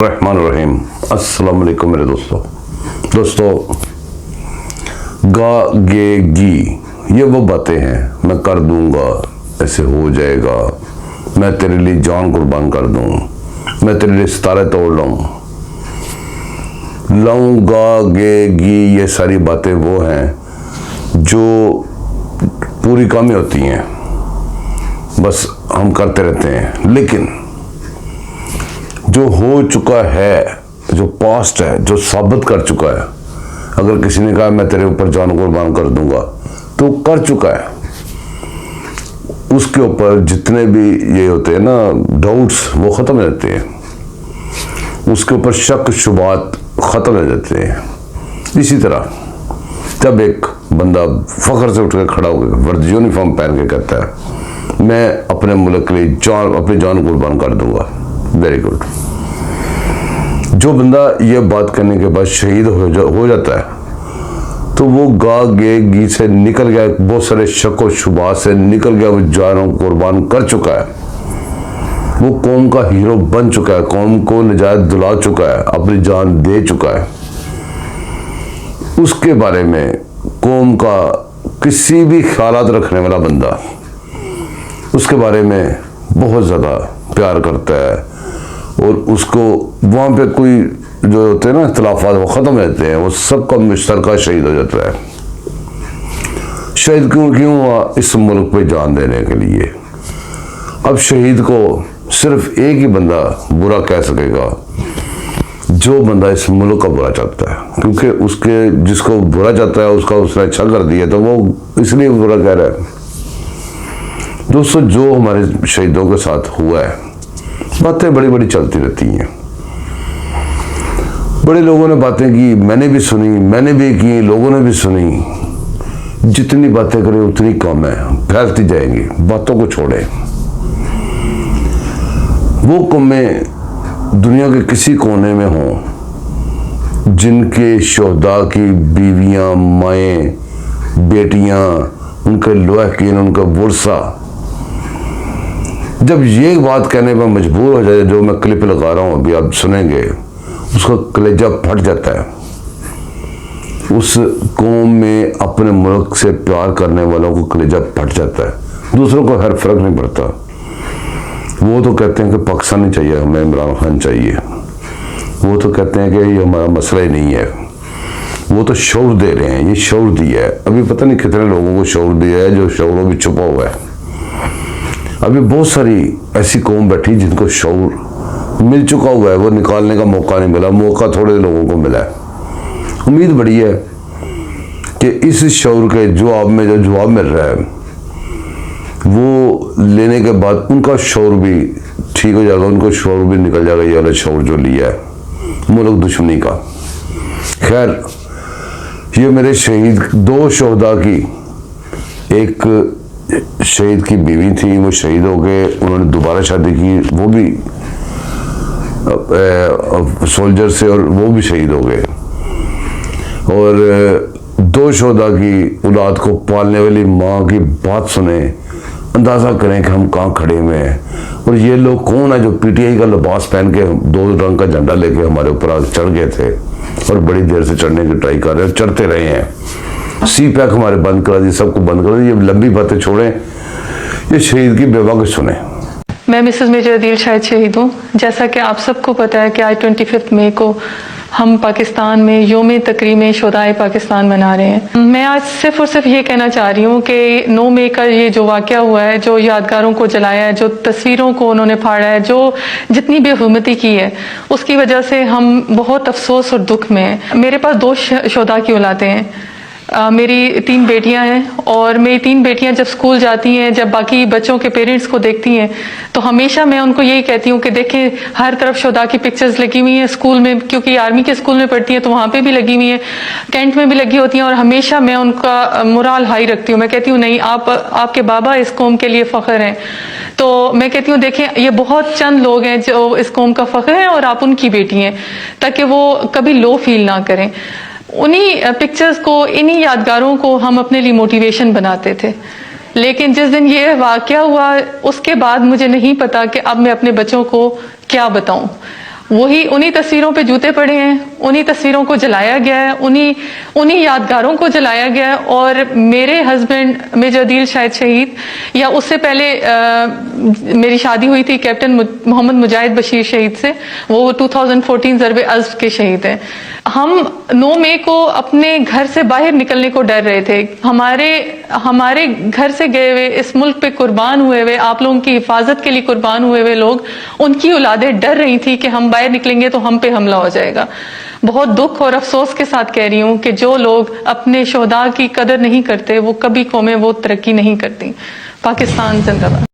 रहमान रहीम। अस्सलाम वालेकुम मेरे दोस्तों गा गे गी ये वो बातें हैं। मैं कर दूंगा, ऐसे हो जाएगा, मैं तेरे लिए जान कुर्बान कर दूं, मैं तेरे लिए सितारे तोड़ लाऊं गा गे गी ये सारी बातें वो हैं जो पूरी कम ही होती हैं, बस हम करते रहते हैं। लेकिन जो हो चुका है, जो पास्ट है, जो साबित कर चुका है, अगर किसी ने कहा मैं तेरे ऊपर जान कुर्बान कर दूंगा तो कर चुका है। उसके ऊपर जितने भी ये होते हैं ना डाउट्स, वो खत्म हो जाते हैं। उसके ऊपर शक शुबात खत्म हो जाते हैं। इसी तरह जब एक बंदा फख्र से उठ कर खड़ा होकर वर्दी यूनिफॉर्म पहन के कहता है मैं अपने मुल्क के लिए अपनी जान कुर्बान कर दूंगा, वेरी गुड। जो बंदा ये बात करने के बाद शहीद हो जाता है तो वो गा गे गी से निकल गया, बहुत सारे शक व शुबा से निकल गया, वो जानों कुर्बान कर चुका है, वो कौम का हीरो बन चुका है, कौम को निजात दिला चुका है, अपनी जान दे चुका है। उसके बारे में कौम का किसी भी ख्यालात रखने वाला बंदा उसके बारे में बहुत ज़्यादा प्यार करता है और उसको वहाँ पे कोई जो होते हैं ना इख्तलाफात वो ख़त्म हो जाते हैं, वो सबका मुश्तरका शहीद हो जाता है। शहीद क्यों हुआ? इस मुल्क पे जान देने के लिए। अब शहीद को सिर्फ एक ही बंदा बुरा कह सकेगा, जो बंदा इस मुल्क का बुरा चाहता है, क्योंकि उसके जिसको बुरा चाहता है उसका उसने अच्छा कर दिया तो वो इसलिए बुरा कह रहा है। दोस्तों, जो हमारे शहीदों के साथ हुआ है, बातें बड़ी बड़ी चलती रहती हैं। बड़े लोगों ने बातें की, मैंने भी सुनी, मैंने भी की, लोगों ने भी सुनी। जितनी बातें करें उतनी कम है, फैलती जाएंगी। बातों को छोड़ें। वो कौमें दुनिया के किसी कोने में हों जिनके शोहदा की बीवियां, माएँ, बेटियां, उनके लवाहकीन, उनका वर्सा जब ये बात कहने पर मजबूर हो जाए, जो मैं क्लिप लगा रहा हूँ अभी आप सुनेंगे, उसका कलेजा फट जाता है। उस कौम में अपने मुल्क से प्यार करने वालों को कलेजा फट जाता है। दूसरों को हर फर्क नहीं पड़ता। वो तो कहते हैं कि पाकिस्तान नहीं चाहिए, हमें इमरान खान चाहिए। वो तो कहते हैं कि ये हमारा मसला ही नहीं है। वो तो शौर दे रहे हैं, ये शौर दिया है। अभी पता नहीं कितने लोगों को शौर दिया है, जो शौर भी छुपा हुआ है। अभी बहुत सारी ऐसी कौम बैठी जिनको शौर मिल चुका हुआ है, वो निकालने का मौका नहीं मिला। मौका थोड़े लोगों को मिला है। उम्मीद बड़ी है कि इस शौर के जवाब में जो जवाब मिल रहा है वो लेने के बाद उनका शौर भी ठीक हो जाएगा, उनको शौर भी निकल जाएगा, ये वाला शौर जो लिया है मुल्क दुश्मनी का। खैर, ये मेरे शहीद दो शोहदा की, एक शहीद की बीवी थी, वो शहीद हो गए, उन्होंने दोबारा शादी की, वो भी सोल्जर से, और वो भी शहीद हो गए। और दो शोहदा की औलाद को पालने वाली माँ की बात सुने, अंदाज़ा करें कि हम कहाँ खड़े हुए हैं। और ये लोग कौन है जो पीटीआई का लिबास पहन के दो रंग का झंडा लेके हमारे ऊपर चढ़ गए थे और बड़ी देर से चढ़ने की ट्राई कर रहे हैं, चढ़ते रहे हैं। सी पैक हमारे बंद करा दी, सबको बंद करा दी। ये लंबी बातें छोड़ें, ये शहीद की बेवा को सुने। मैं मिसेस मेजर अदील शाहिद शहीद हूँ। जैसा कि आप सबको पता है कि आज 25 मई को हम पाकिस्तान में योम तकरीम शुहदाए पाकिस्तान मना रहे हैं। मैं आज सिर्फ और सिर्फ ये कहना चाह रही हूँ कि 9 मई का ये जो वाक़या हुआ है, जो यादगारों को जलाया है, जो तस्वीरों को उन्होंने फाड़ा है, जो जितनी बेहुरमती की है, उसकी वजह से हम बहुत अफसोस और दुख में हैं। मेरे पास 2 शुहदा की औलादें हैं। मेरी 3 बेटियां हैं और मेरी 3 बेटियां जब स्कूल जाती हैं, जब बाकी बच्चों के पेरेंट्स को देखती हैं, तो हमेशा मैं उनको यही कहती हूँ कि देखें, हर तरफ शुहदा की पिक्चर्स लगी हुई हैं स्कूल में, क्योंकि आर्मी के स्कूल में पढ़ती हैं तो वहाँ पे भी लगी हुई हैं, कैंट में भी लगी होती हैं। और हमेशा मैं उनका मोराल हाई रखती हूँ। मैं कहती हूँ नहीं, आपके बाबा इस कौम के लिए फ़ख्र हैं। तो मैं कहती हूँ देखें, ये बहुत चंद लोग हैं जो इस कौम का फ़ख्र है और आप उनकी बेटी हैं, ताकि वो कभी लो फील ना करें। उन्हीं पिक्चर्स को, इन्हीं यादगारों को हम अपने लिए मोटिवेशन बनाते थे। लेकिन जिस दिन ये वाक़या हुआ, उसके बाद मुझे नहीं पता कि अब मैं अपने बच्चों को क्या बताऊं। वही उन्हीं तस्वीरों पे जूते पड़े हैं, उन्हीं तस्वीरों को जलाया गया है, उन्हीं यादगारों को जलाया गया है। और मेरे हस्बैंड मेजर दिल शायद शहीद, या उससे पहले मेरी शादी हुई थी कैप्टन मोहम्मद मुजाहिद बशीर शहीद से, वो 2014 ज़रबे अज़्ब के शहीद हैं। हम 9 मई को अपने घर से बाहर निकलने को डर रहे थे। हमारे घर से गए हुए, इस मुल्क पे कुर्बान हुए हुए, आप लोगों की हिफाजत के लिए कुर्बान हुए हुए लोग, उनकी औलादें डर रही थी कि हम बाहर निकलेंगे तो हम पे हमला हो जाएगा। बहुत दुख और अफसोस के साथ कह रही हूँ कि जो लोग अपने शोहदा की कदर नहीं करते, वो कभी कौमें वो तरक्की नहीं करती। पाकिस्तान जिंदाबाद।